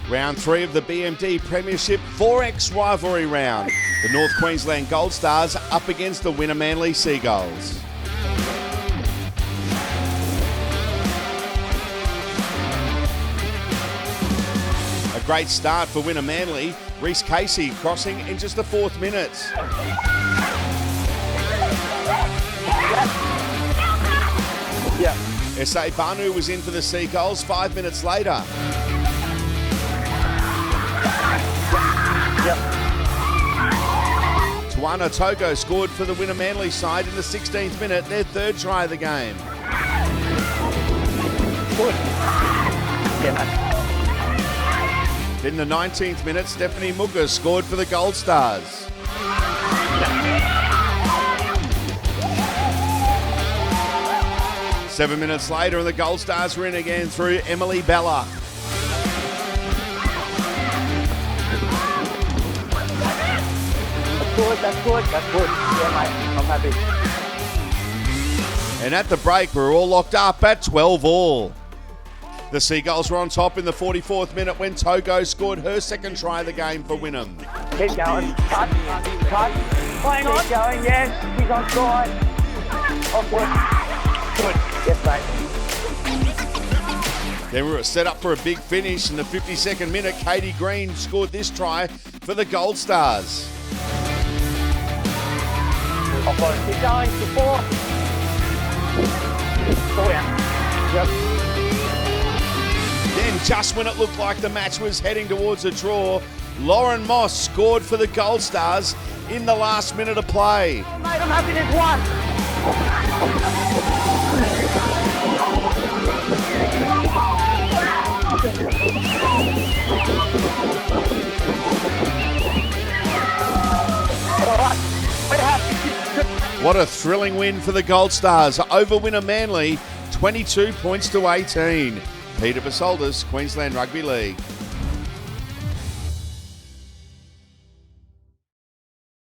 Round 3 of the BMD Premiership 4X rivalry round. The North Queensland Gold Stars up against the Wynnum Manly Seagulls. A great start for Wynnum Manly. Reece Casey crossing in just the 4th minute. Yeah. S.A. Banu was in for the Seagulls 5 minutes later. Yep. Tawana Togo scored for the Wynnum Manly side in the 16th minute, their 3rd try of the game. Good. Yeah. In the 19th minute, Stephanie Mugger scored for the Gold Stars. Yeah. 7 minutes later, and the Gold Stars were in again through Emily Bella. That's good. Yeah, mate, I'm happy. And at the break, we're all locked up at 12-all. The Seagulls were on top in the 44th minute when Togo scored her 2nd try of the game for Wynnum. Keep going. Cut. Playing on. Keep going, yes. He's on side. Off good. Yes, mate. Then we were set up for a big finish in the 52nd minute. Katie Green scored this try for the Gold Stars. Keep going to 4. 4 down. Yep. Then, just when it looked like the match was heading towards a draw, Lauren Moss scored for the Gold Stars in the last minute of play. Oh, mate, I'm happy there's one. All right. We're happy. What a thrilling win for the Gold Stars over Wynnum Manly, 22 points to 18. Peter Basoldis, Queensland Rugby League.